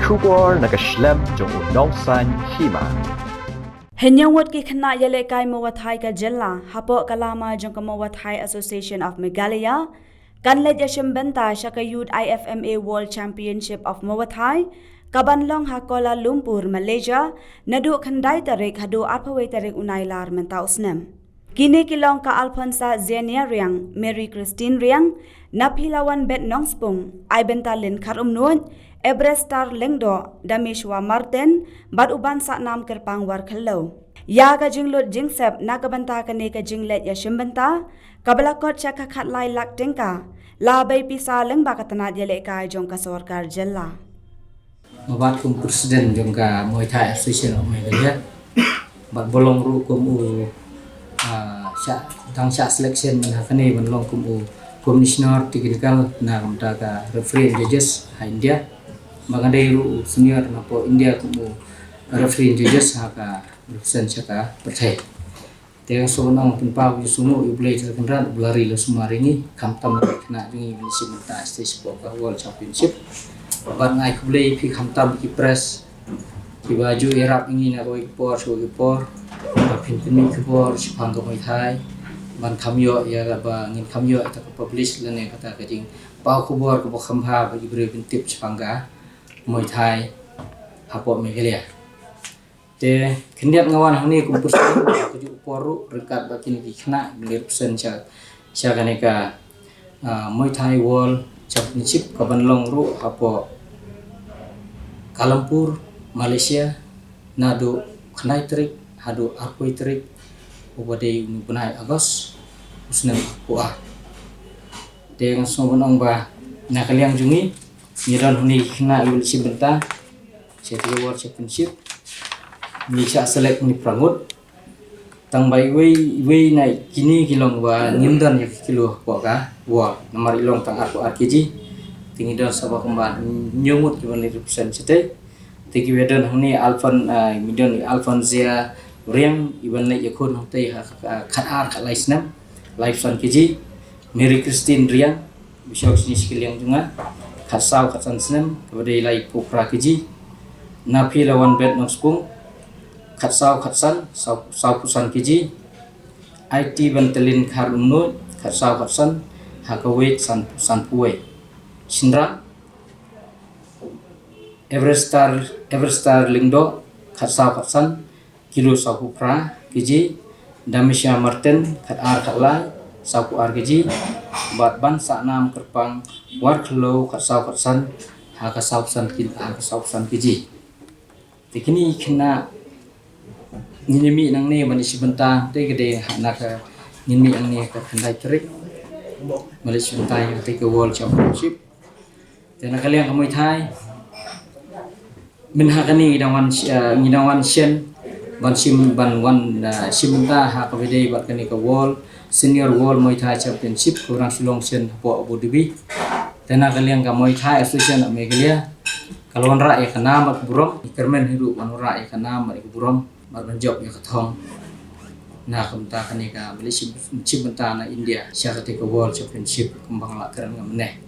Shubor nakaslem jong unongsan hima. Henyawat ki khna yele kai Mawat ka jella hapo kalama jong ka Mawat Association of Meghalaya kanlet yashim benta shaka youth IFMA World Championship of Mawat kabanlong ha Kuala Lumpur Malaysia nadu khandai tarik hadu arpawe tarik unailar menta usnem kini kilong ka Alfonsa Zenia Riang Mary Christine Riang naphilawan bet nongspung ai benta lin kharumnuan Ebrestar Lengdo Damishwa Martin bat uban sa nam kerpang war khalo ya ka jinglut jingsep na kabanta kane ka jinglet ya shimbanta kabalakot chaka khatlai lak tengka la bai pisa leng ba katana yele ka jong ka sarkar jella Mabat kum presiden jong ka Muay Thai Association of Meghalaya bat bolong ru kum tang selection man hakane ban long kum commissioner technical na kamta ka referee judges ha India magandai ru senior na po India kum referee judges ha ka represent chaka perthai te so nang pinpa yu sumu yu play sa kanran bulari lo sumaringi kamtam na ringi municipal stage po ka world championship ban ngai kublei phi kamtam ki press ki baju erap ingi na roi por so ki por phin pin ki por sipang ka Muay Thai ban thamyo ya ba ngin thamyo ta ka publish lane kata ka jing pau khobor ko khamha ba ibre bin tip sipangga Muay Thai hapo Meghalaya te kendiat ngawan hani kumpus ko ju poru rekat bakin di khna beli persen cha kaneka Muay Thai World Championship kabanlong ru hapo Kuala Lumpur Malaysia nadu khnai trik hadu arpoi trik ubadai bunai Agos usnem puah te ngaso bonong ba nakaliang jungi niran huni khna yul sibenta Championship World Championship Malaysia select ni prangut tang bai wei nai kini kilong ba nimdan ya kilo ko ka wa nomor ilong tang aku RKG tingi dan sabah kemban nyumut ki ban represent sete tiki wedan huni alfan midon Alfonsia Riang iban lai yakun hotai khatar ka laisnam live san KG Mary Christine Riang bisau sini sekalian junga khasau khatsan snam kepada lai popra KG napi lawan bet nospung khatsau khatsan sau pusan KG IT bantelin kharumnu khatsau khatsan hakawet san puai Sindra Everstar Lingdo khatsau khatsan kilo sau pra KG Damisha Martin khatar khatlai sau RKG bat ban sa nam kerpang war khlo khatsau khatsan hakasau san KG tikini khna ngimi nang ne mani sibenta te gede hanaka ngimi ang ne ka khandai trik Malaysia Thai te ke World Championship te nakaliang ka Muay Thai min hakani ngidawan sien ban sim ban wan simenta ha ka bede bat kani ka World Senior World Muay Thai Championship kurang silong sien po Abu Dhabi te nakaliang ka Muay Thai Association of Meghalaya kalon ra ya kana mat burom ikermen hidu manura ya kana mat burom marbanjob ya kathong na kamta kanika Malaysia cibenta na India sya ketika World Championship kembang lakaran ngamne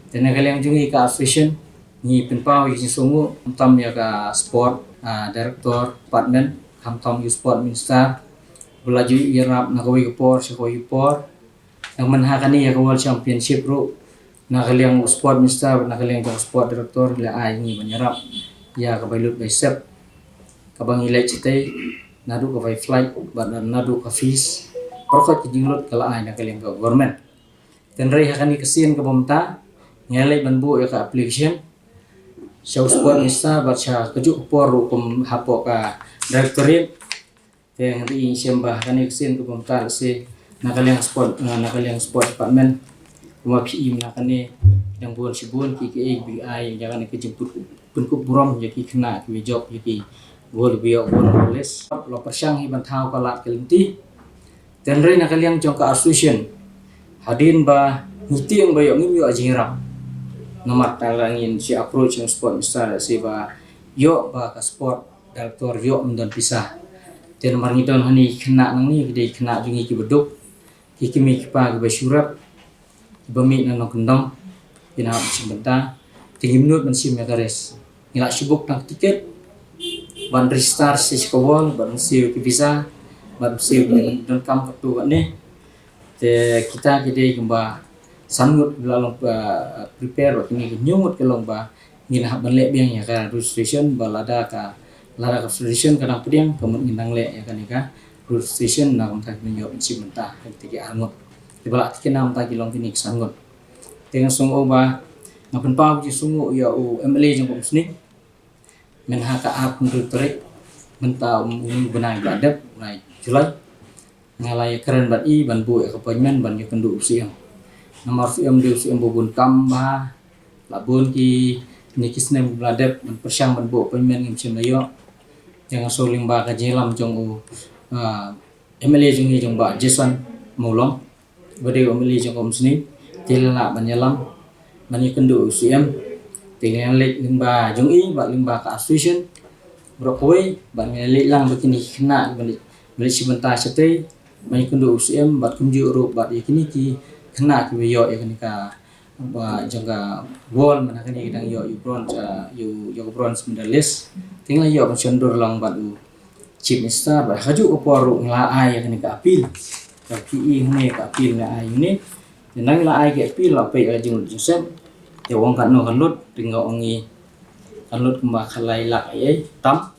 tena kaliang jungi ka association ni penpau yi sungu tam ya ka sport director department kamtam yu sport minister belaju irap na kawi por syakoi por yang menhakani ya ka World Championship ru na kaliang sport minister na kaliang sport director la ai ni menyerap ya ka bailut baisep kabang ilai cite nadu ka flight bat nadu ka fees prokot jinglot kala ai na kaliang ka government dan rai hakani kesin ka bomta ngelai banbu ya ka application show sport nista bat sha kejuk por hukum hapo ka directorate yang ri sembah kani kesin ka bomta se na kaliang sport department kuma PI na kani yang buan sibun ki BI jangan ke jemput penkup buram jadi kena ki job jadi gol bio gol les lo persyang hi bantau kalat kelinti dan rai na kaliang jongka association hadin ba nguti yang bayo ngim yo ajirap nomor talangin si approach yang sport besar si ba yo ba ka sport director yo mendan pisah dan nomor ngidon hani kena nang ni gede kena jungi ki beduk ki kimi ki pa ga syurap bami nang kendong ina sebentar 3 minit mensim ya gares ngilak sibuk nang tiket ban register si sekolah ban siu ke visa ban siu dan kam kartu ni te kita jadi kemba sangut lalong prepare wakini nyungut ke lomba ngina ban le biang ya ka registration balada ka lara ka registration kadang pediang kemun nginang le ya kan ka registration na kam tak menyo si mentah tiga angut di balak tiket nam ta kilong kini sangut dengan sungu ba ngapen pa ji sungu ya u MLA jong sini men haka ap untuk terik mentau benai bladap nai julai ngalai keren bat i ban bu appointment ban yo kendu siang nomor siam di siam bubun kamba labun ki ni kisnem bladap ban persyang ban bu appointment ngim sim layo jangan soling ba ka jelam jong u MLA jong ba Jason Mulong bade MLA jong sini tilala ban yalam ban yo kendu siam tinggal lek limba jong i ba limba ka association brokoi ban lek lang begini kena balik sebentar sete ban kundu UCM bat kunju ro bat yakini ki kena ki yo yakini ka ba jaga wall mana kani dang yo bronze yo bronze medalist tinggal yo ban condor lang bat chief minister ba haju ko poru ngla ai yakini ka apil ka PE ne ka apil na ai ni nang la ai ke apil la pe jung Joseph ya wong kan no kan lut tinggal ongi kan lut kemba khalai lak ai tam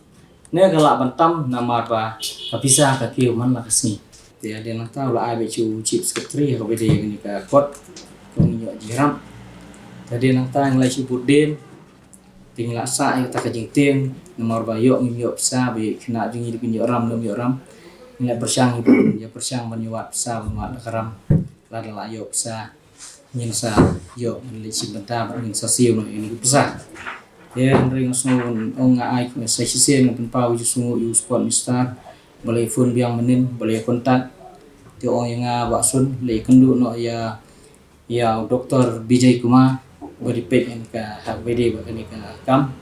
ne galak bantam nama ba bisa ka kiu man la kasni te ada nang tahu la ai becu chief secretary ko bede ni ka kot ko nyo jiram tadi nang ta nglai si budin tingla sa ai ta ka jing ting nomor ba yo ngim yo bisa be kena jing di pinyo ram yo ram nglai persyang ibu ya persyang ban yo wat bisa ban wat karam la la yo bisa nyin sa yo nglai si benta ban sa siu no ini bisa ya ring sungun ong ai ko sa sisen ngapun pau ju sungu yu sport mistar boleh phone biang menin boleh kontak ti ong yang ba sun le kendu no ya doktor Bijay Kumar bodi pek en ka HBD ba ni ka kam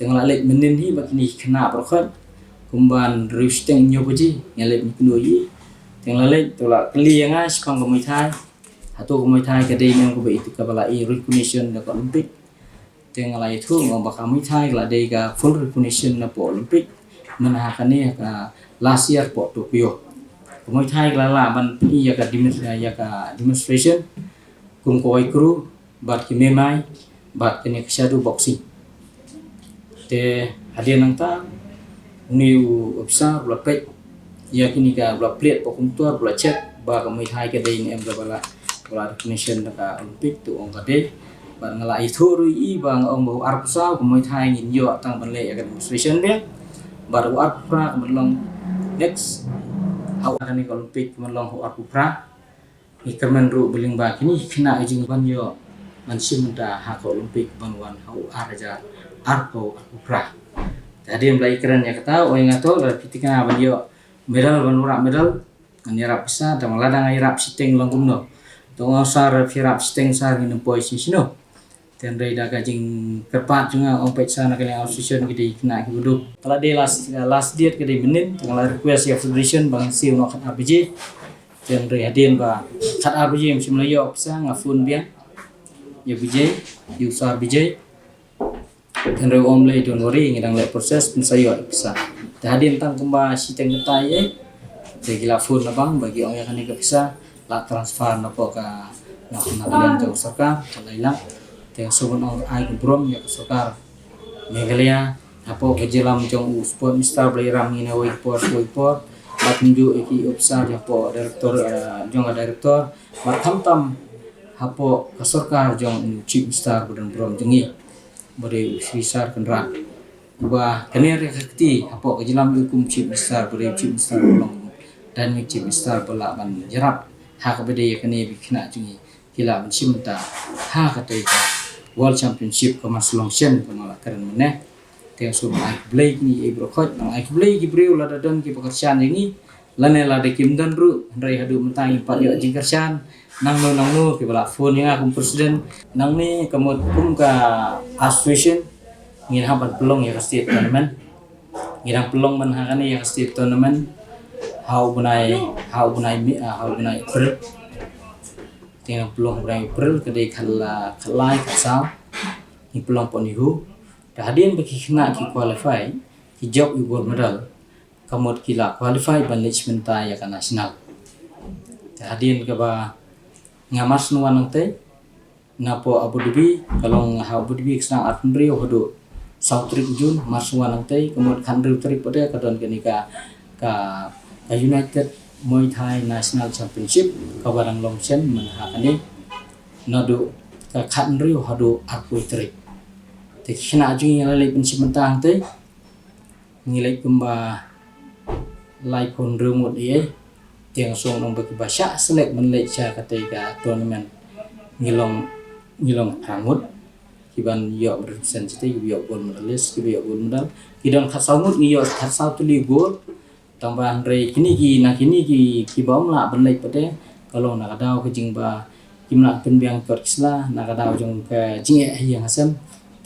tengah lek menin hi ba kini kena prokhat kumban rusteng nyo boji ngalek kendu yi tengah lek tolak keli yang ai spang ko mai thai hatu ko mai thai ka dei nyang ko be itu ka bala i recognition da Olympic tengah lai thu ngom ba kami thai la dei ga full recognition na po Olympic mana hakane ka last year po Tokyo kami thai la ban pi ya ka demonstration kum ko kru bat ki memai bat kene shadow boxing te hadiah nang ta new obsa bla pek ya kini ka bla plate po kum tua bla check ba kami thai ka dei em bla recognition ka Olympic tu ong ka dei bạn là ai thua rồi y bằng ông bầu áp sao của mấy thai nhìn dọ tăng vấn lệ cái demonstration biết và được áp ra của mình long next hậu anh ấy Olympic mình long hậu áp ra thì các mình rủ beling bạc ini kena ijing ban yo man simda hak Olympic ban wan hau araja arko ra tadi mulai keren ya kata orang ngato dari ketika ban yo medal ban ura medal kan yarap bisa dan ladang ai rap siteng long kumno tong sar firap siteng sar ni poi sino dan dari dah kajing kerpat juga ompet sana kena association kita kena hidup. Kalau dia last date kita menin, tengah request ya federation bang siu nak RPJ, dan dari hadian ba kat RPJ mesti melayu bisa ngafun biang, ya BJ, user BJ, dan dari omlay don't worry ngidang lay proses pensayo bisa. Dan hadian tang kemba si teng ketai jadi gila phone bang bagi orang yang kan bisa lah transfer napa ka nak hadian ke usaha kalau hilang yang sobon ong ai kubrom ya kesokar Meghalaya apo kejelam jong sport mister beli ram ina woi por bat nju iki opsar ya po direktor jong direktor bat tam apo kesokar jong chief mister budang brom jengi beri sisar kendra ba kener rekti apo kejelam hukum chief mister beri chief mister long dan chief mister bela ban jerap hak bede ya kene bikna jengi kila ban simta ha katoi World Championship kemas longshen kemala keren meneh teng sum ai blake ni e brokot nang ai blake ki breu la dadon ki pekerjaan ini lane la de kim dan ru rai hadu mentai pat yo jing kerjaan nang no ki bala phone yang aku presiden nang ni kemut kum ka association ngin habat pelong ya state tournament ngirang pelong man hakane ya state tournament how bunai April tengah pelong berang April kedai kalai kasau ni pelong pon ihu Hadin bagi kena ki qualify ki job yu gold medal kamot kila qualify management ta ya ka national. Hadin ke ba ngamas nuan nang te napo Abu Dhabi kalau Abu Dhabi kesang Arfundri hodo South Trip Jun marsuan nang te kamot khandru trip pada kadon kenika ka United Muay Thai National Championship ka barang longchen menhakani nadu ka khandru hodo Abu Trip. Thì khi nào chúng ta lấy bên chim tang tới nghĩ lấy kumba lai phun rương một ý tiếng song nông bậc bà xã select mình lấy cha cái tay cả tournament nghĩ lòng hàng mút khi ban dọn representative dọn gold medalist dọn gold medal khi đang khát sáu mút nghĩ dọn khát sáu tu li gold tambah andre kini ki bom lah bên lấy pada kalau nak ada ke jing ba kimla penbiang korksla nak ada jong ke jing yang asam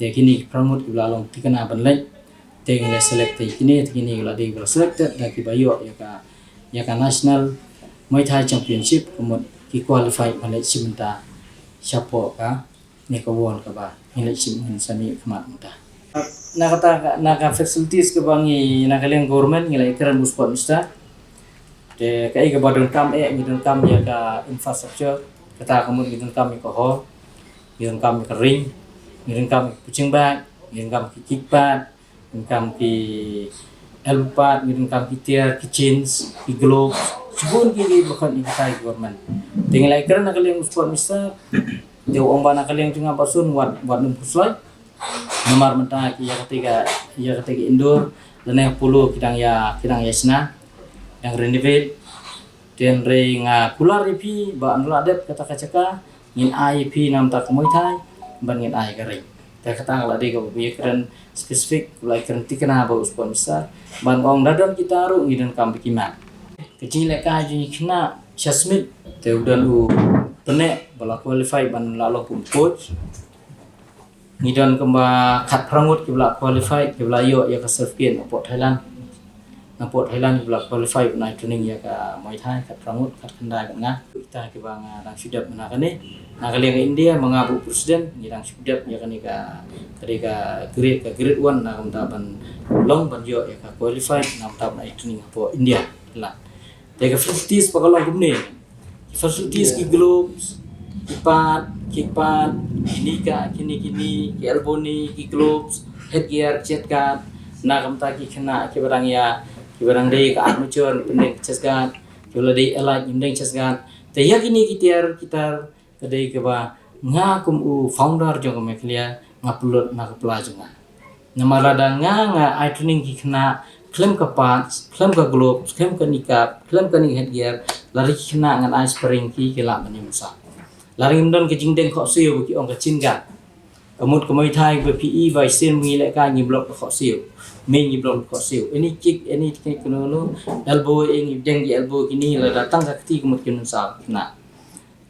te kini promote ki lalong tikana banlai te ngai select te kini la de selected da ki bayo ya ka national Muay Thai Championship komot ki qualify banlai simenta siapo ka ni ka won ka ba nilai simin sami khamat muda naka facilities ke bangi nakaleng government nilai keren bu sport mista te kai ka badon kam ngidon kam ya ka infrastructure kata komot ngidon kam ko ho ngidon kam ka ring ngirim kam kucing bag, ngirim kam kickpad, ngirim kam elpat, ngirim kam tiar, jeans, gloves, sebun kiri bukan ikai government. Tinggal ikan nak kalian sport mister, jauh orang nak kalian cuma pasun buat numpuslai, nomor mentah ia ketiga indoor, dan yang 10 kidang ya sena, yang renovate, dan renga kular ipi, ba anula adet kata kacaka, ngin IP nam tak Muay Thai. Bangin ai garing ta kata ngala de ko bi keren spesifik like keren tikana ba sponsor ban ong dadon kita ru ngidan kam bikiman kecil ka ji kena Shasmit te udan u pene bala qualify ban lalo pun coach ngidan kemba khat prangut ki bala qualify ki bala yo ya ka certificate port Thailand na port Thailand ki bala qualify na training ya ka Muay Thai khat prangut khat kanda nga kita ki bang rang sudap menakane nakaliang India mengabu presiden ngirang sudap ya kan ka grade 1 na kamtaban long ban yo ya ka qualify na kamtaban training po India la tega facilities pakalong gumne facilities ki gloves kickpad kini ki elbow ni ki gloves headgear jet guard na kamta ki khana ki barang dei ka armature pendek chest guard kula dei alike pendek chest guard te ya kini kita kadai ke ba nga kum u founder jong me klia ngapulot na kapla jonga namarada nga I training ki khna klem ka parts klem ka gloves klem ka nikap klem ka ni headgear lari ki khna ngan ice spring ki kila mani musa lari ndon ke jingdeng kho siu ki ong ka chinga kamut ko Muay Thai be PE by sin mi le ka ni block kho siu me ni block kho siu any kick any kono elbow ing jeng ki elbow kini la datang ka ti kamut kin sa na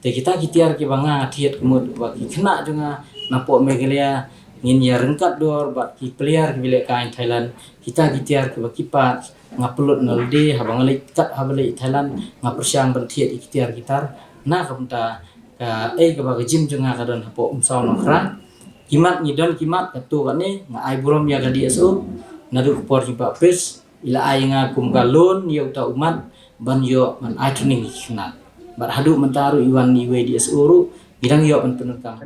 te kita kitiar ki banga thiet kumut ba ki khna jonga napo megalia ngin ya rengkat dor ba ki player ki bile kain Thailand kita kitiar ki ba kipat ngapulot nalde habang le kat habale Thailand ngapersyang ban thiet kitiar gitar na kamta ka ka ba gym jonga kadon hapo umsaw no kra kimat ngidon kimat katu kane nga ai burom ya ka DSO nadu por jumpa pes ila ai nga kum galon yo ta umat ban yo man ai training khna bar hadu mentaru iwan ni we DSO ru bidang yo ban penekam